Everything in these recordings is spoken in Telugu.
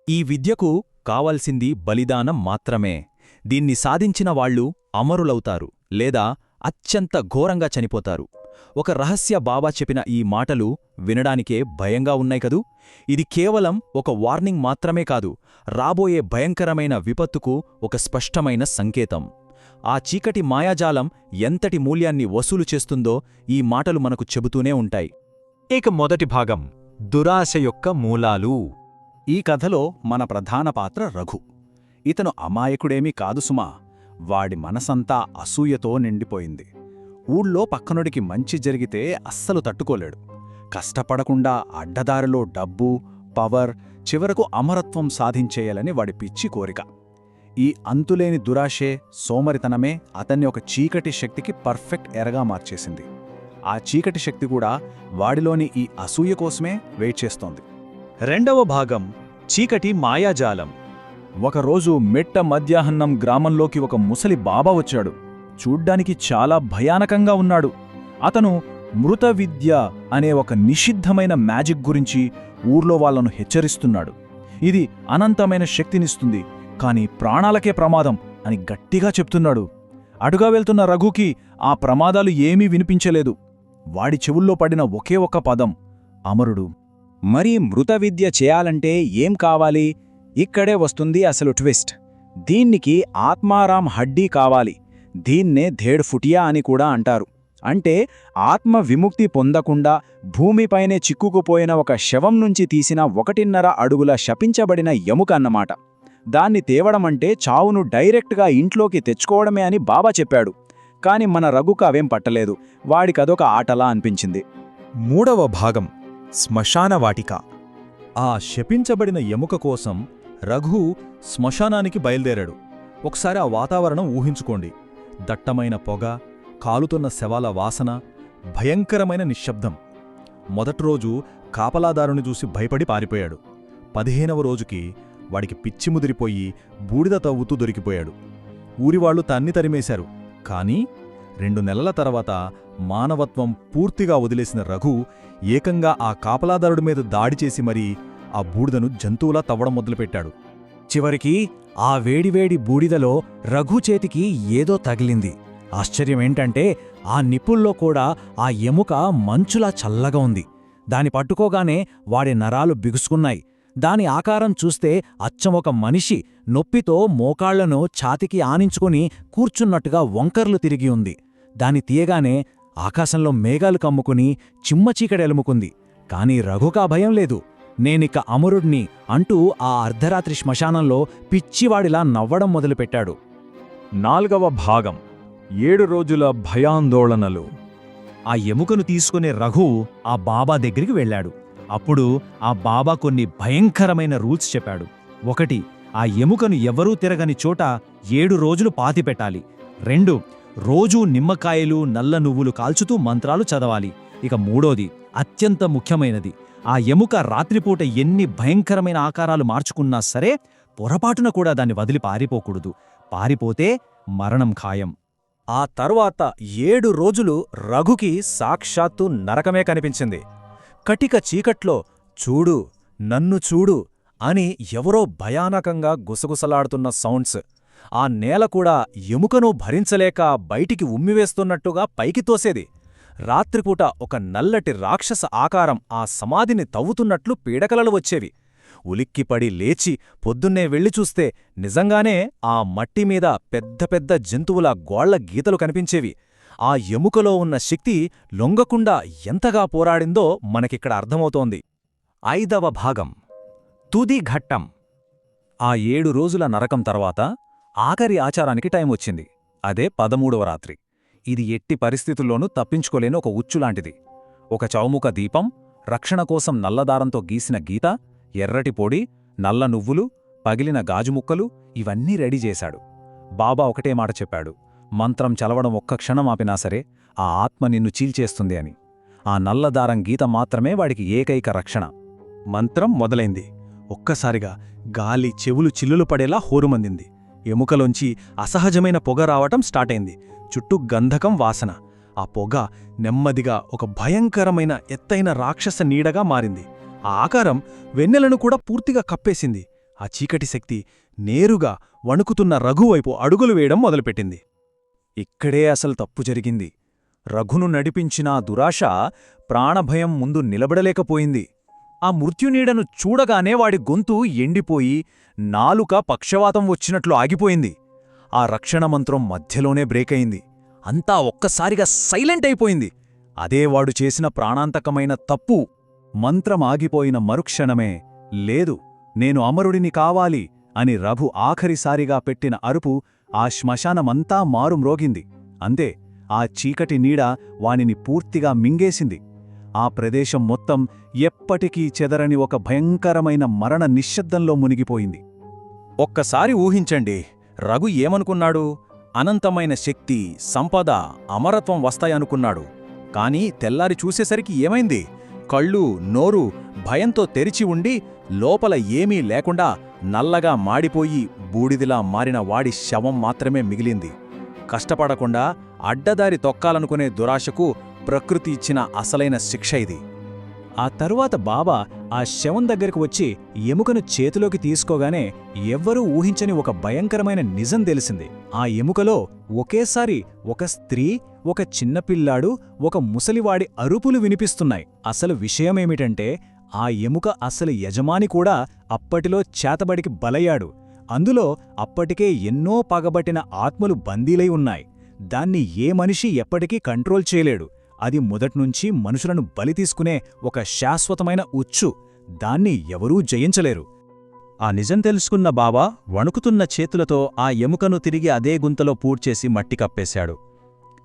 ఈ విద్యకు కావలసింది బలిదానం మాత్రమే. దీన్ని సాధించిన వాళ్ళు అమరులవుతారు లేదా అత్యంత ఘోరంగా చనిపోతారు. ఒక రహస్య బాబా చెప్పిన ఈ మాటలు వినడానికే భయంగా ఉన్నాయి కదూ. ఇది కేవలం ఒక వార్నింగ్ మాత్రమే కాదు, రాబోయే భయంకరమైన విపత్తుకు ఒక స్పష్టమైన సంకేతం. ఆ చీకటి మాయాజాలం ఎంతటి మూల్యాన్ని వసూలు చేస్తుందో ఈ మాటలు మనకు చెబుతూనే ఉంటాయి. ఇక మొదటి భాగం, దురాశ యొక్క మూలాలు. ఈ కథలో మన ప్రధాన పాత్ర రఘు. ఇతను అమాయకుడేమీ కాదు సుమా. వాడి మనసంతా అసూయతో నిండిపోయింది. ఊళ్ళో పక్కనుడికి మంచి జరిగితే అస్సలు తట్టుకోలేడు. కష్టపడకుండా అడ్డదారిలో డబ్బు, పవర్, చివరకు అమరత్వం సాధించేయాలని వాడి పిచ్చి కోరిక. ఈ అంతులేని దురాశే, సోమరితనమే అతన్ని ఒక చీకటి శక్తికి పర్ఫెక్ట్ ఎరగా మార్చేసింది. ఆ చీకటి శక్తి కూడా వాడిలోని ఈ అసూయ కోసమే వెయిట్ చేస్తోంది. రెండవ భాగం, చీకటి మాయాజాలం. ఒకరోజు మిట్ట మధ్యాహ్నం గ్రామంలోకి ఒక ముసలి బాబా వచ్చాడు. చూడ్డానికి చాలా భయానకంగా ఉన్నాడు. అతను మృత విద్య అనే ఒక నిషిద్ధమైన మ్యాజిక్ గురించి ఊర్లో వాళ్లను హెచ్చరిస్తున్నాడు. ఇది అనంతమైన శక్తినిస్తుంది, కాని ప్రాణాలకే ప్రమాదం అని గట్టిగా చెప్తున్నాడు. అడుగా వెళ్తున్న రఘుకి ఆ ప్రమాదాలు ఏమీ వినిపించలేదు. వాడి చెవుల్లో పడిన ఒకే ఒక్క పదం, అమరుడు. మరి మృత విద్య చేయాలంటే ఏం కావాలి? ఇక్కడే వస్తుంది అసలు ట్విస్ట్. దీనికి ఆత్మారాం హడ్డీ కావాలి. దీన్నే ధేడ్ ఫుటియా అని కూడా అంటారు. అంటే ఆత్మ విముక్తి పొందకుండా భూమిపైనే చిక్కుకుపోయిన ఒక శవం నుంచి తీసిన 1.5 అడుగుల శపించబడిన ఎముక అన్నమాట. దాన్ని తేవడమంటే చావును డైరెక్ట్గా ఇంట్లోకి తెచ్చుకోవడమే అని బాబా చెప్పాడు. కాని మన రఘుకు అవేం పట్టలేదు. వాడికదొక ఆటలా అనిపించింది. మూడవ భాగం, శ్మశానవాటిక. ఆ శపించబడిన ఎముక కోసం రఘు శ్మశానానికి బయలుదేరాడు. ఒకసారి ఆ వాతావరణం ఊహించుకోండి. దట్టమైన పొగ, కాలుతున్న శవాల వాసన, భయంకరమైన నిశ్శబ్దం. మొదటి రోజు కాపలాదారుని చూసి భయపడి పారిపోయాడు. 15వ రోజుకి వాడికి పిచ్చి ముదిరిపోయి బూడిద తవ్వుతూ దొరికిపోయాడు. ఊరివాళ్లు తన్ని తరిమేశారు. కానీ 2 నెలల తర్వాత మానవత్వం పూర్తిగా వదిలేసిన రఘు ఏకంగా ఆ కాపలాదారుడి మీద దాడి చేసి మరీ ఆ బూడిదను జంతువులా తవ్వడం మొదలుపెట్టాడు. చివరికి ఆ వేడివేడి బూడిదలో రఘు చేతికి ఏదో తగిలింది. ఆశ్చర్యమేంటంటే ఆ నిప్పుల్లో కూడా ఆ ఎముక మంచులా చల్లగా ఉంది. దాని పట్టుకోగానే వాడి నరాలు బిగుసుకున్నాయి. దాని ఆకారం చూస్తే అచ్చం ఒక మనిషి నొప్పితో మోకాళ్లను ఛాతికి ఆనించుకుని కూర్చున్నట్టుగా వంకర్లు తిరిగి ఉంది. దాని తీయగానే ఆకాశంలో మేఘాలు కమ్ముకుని చిమ్మచీకడెలుముకుంది. కాని రఘుకా భయం లేదు. నేనిక అమరుడ్ని అంటూ ఆ అర్ధరాత్రి శ్మశానంలో పిచ్చివాడిలా నవ్వడం మొదలుపెట్టాడు. 4వ భాగం, 7 రోజుల భయాందోళనలు. ఆ ఎముకను తీసుకునే రఘు ఆ బాబా దగ్గరికి వెళ్ళాడు. అప్పుడు ఆ బాబా కొన్ని భయంకరమైన రూల్స్ చెప్పాడు. 1, ఆ ఎముకను ఎవరూ తిరగని చోట 7 రోజులు పాతిపెట్టాలి. 2, రోజూ నిమ్మకాయలు, నల్ల నువ్వులు కాల్చుతూ మంత్రాలు చదవాలి. ఇక 3వది, అత్యంత ముఖ్యమైనది, ఆ ఎముక రాత్రిపూట ఎన్ని భయంకరమైన ఆకారాలు మార్చుకున్నా సరే పొరపాటున కూడా దాన్ని వదిలి పారిపోకూడదు. పారిపోతే మరణం ఖాయం. ఆ తర్వాత 7 రోజులు రఘుకి సాక్షాత్తు నరకమే కనిపించింది. కటిక చీకట్లో చూడు, నన్ను చూడు అని ఎవరో భయానకంగా గుసగుసలాడుతున్న సౌండ్స్. ఆ నేల కూడా ఎముకను భరించలేక బయటికి ఉమ్మివేస్తున్నట్టుగా పైకి తోసేది. రాత్రిపూట ఒక నల్లటి రాక్షస ఆకారం ఆ సమాధిని తవ్వుతున్నట్లు పీడకలలు వచ్చేవి. ఉలిక్కిపడి లేచి పొద్దున్నే వెళ్ళి చూస్తే నిజంగానే ఆ మట్టిమీద పెద్ద పెద్ద జంతువుల గోళ్ల గీతలు కనిపించేవి. ఆ ఎముకలో ఉన్న శక్తి లొంగకుండా ఎంతగా పోరాడిందో మనకిక్కడ అర్థమవుతోంది. 5వ భాగం, తుది ఘట్టం. ఆ 7 రోజుల నరకం తర్వాత ఆఖరి ఆచారానికి టైం వచ్చింది. అదే 13వ రాత్రి. ఇది ఎట్టి పరిస్థితుల్లోనూ తప్పించుకోలేని ఒక ఉచ్చులాంటిది. ఒక చౌముక దీపం, రక్షణ కోసం నల్లదారంతో గీసిన గీత, ఎర్రటి పొడి, నల్ల నువ్వులు, పగిలిన గాజుముక్కలు ఇవన్నీ రెడీ చేశాడు. బాబా ఒకటే మాట చెప్పాడు, మంత్రం చలవడం ఒక్క క్షణం ఆపినా సరే ఆ ఆత్మ నిన్ను చీల్చేస్తుంది అని. ఆ నల్లదారం గీత మాత్రమే వాడికి ఏకైక రక్షణ. మంత్రం మొదలైంది. ఒక్కసారిగా గాలి చెవులు చిల్లులు పడేలా హోరుమందింది. ఎముకలోంచి అసహజమైన పొగ రావటం స్టార్టైంది. చుట్టూ గంధకం వాసన. ఆ పొగ నెమ్మదిగా ఒక భయంకరమైన ఎత్తైన రాక్షస నీడగా మారింది. ఆ ఆకారం వెన్నెలను కూడా పూర్తిగా కప్పేసింది. ఆ చీకటి శక్తి నేరుగా వణుకుతున్న రఘు వైపు అడుగులు వేయడం మొదలుపెట్టింది. ఇక్కడే అసలు తప్పు జరిగింది. రఘును నడిపించిన ఆ దురాశ ప్రాణభయం ముందు నిలబడలేకపోయింది. ఆ మృత్యునీడను చూడగానే వాడి గొంతు ఎండిపోయి నాలుక పక్షవాతం వచ్చినట్లు ఆగిపోయింది. ఆ రక్షణ మంత్రం మధ్యలోనే బ్రేకయింది. అంతా ఒక్కసారిగా సైలెంట్ అయిపోయింది. అదే వాడు చేసిన ప్రాణాంతకమైన తప్పు. మంత్రం ఆగిపోయిన మరుక్షణమే, లేదు, నేను అమరుడిని కావాలి అని రఘు ఆఖరిసారిగా పెట్టిన అరుపు ఆ శ్మశానమంతా మారుమ్రోగింది. అంతే, ఆ చీకటి నీడ వానిని పూర్తిగా మింగేసింది. ఆ ప్రదేశం మొత్తం ఎప్పటికీ చెదరని ఒక భయంకరమైన మరణ నిశ్శబ్దంలో మునిగిపోయింది. ఒక్కసారి ఊహించండి, రఘు ఏమనుకున్నాడు? అనంతమైన శక్తి, సంపద, అమరత్వం వస్తాయనుకున్నాడు. కాని తెల్లారి చూసేసరికి ఏమైంది? కళ్ళు, నోరు భయంతో తెరిచి ఉండి లోపల ఏమీ లేకుండా నల్లగా మాడిపోయి బూడిదిలా మారిన వాడి శవం మాత్రమే మిగిలింది. కష్టపడకుండా అడ్డదారి తొక్కాలనుకునే దురాశకు ప్రకృతి ఇచ్చిన అసలైన శిక్ష ఇది. ఆ తరువాత బాబా ఆ శవం దగ్గరకు వచ్చి ఎముకను చేతిలోకి తీసుకోగానే ఎవ్వరూ ఊహించని ఒక భయంకరమైన నిజం తెలిసింది. ఆ ఎముకలో ఒకేసారి ఒక స్త్రీ, ఒక చిన్నపిల్లాడు, ఒక ముసలివాడి అరుపులు వినిపిస్తున్నాయి. అసలు విషయమేమిటంటే ఆ ఎముక అసలు యజమాని కూడా అప్పటిలో చేతబడికి బలయ్యాడు. అందులో అప్పటికే ఎన్నో పగబట్టిన ఆత్మలు బందీలై ఉన్నాయి. దాన్ని ఏ మనిషి ఎప్పటికీ కంట్రోల్ చేయలేడు. అది మొదట్నుంచి మనుషులను బలి తీసుకునే ఒక శాశ్వతమైన ఉచ్చు. దాన్ని ఎవరూ జయించలేరు. ఆ నిజం తెలుసుకున్న బాబా వణుకుతున్న చేతులతో ఆ ఎముకను తిరిగి అదే గుంతలో పూడ్చేసి మట్టి కప్పేశాడు.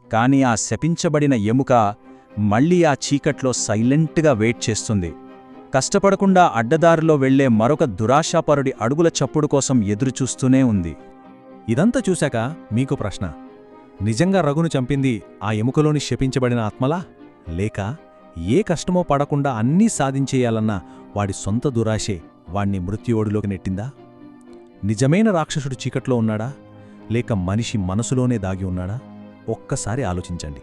కాని ఆ శపించబడిన ఎముక మళ్లీ ఆ చీకట్లో సైలెంట్గా వెయిట్ చేస్తుంది. కష్టపడకుండా అడ్డదారిలో వెళ్లే మరొక దురాశాపరుడి అడుగుల చప్పుడు కోసం ఎదురుచూస్తూనే ఉంది. ఇదంతా చూశాక మీకు ప్రశ్న: నిజంగా రఘును చంపింది ఆ ఎముకలోని శపించబడిన ఆత్మలా, లేక ఏ కష్టమో పడకుండా అన్నీ సాధించేయాలన్న వాడి సొంత దురాశే వాణ్ణి మృత్యువోడిలోకి నెట్టిందా? నిజమైన రాక్షసుడు చీకట్లో ఉన్నాడా, లేక మనిషి మనసులోనే దాగి ఉన్నాడా? ఒక్కసారి ఆలోచించండి.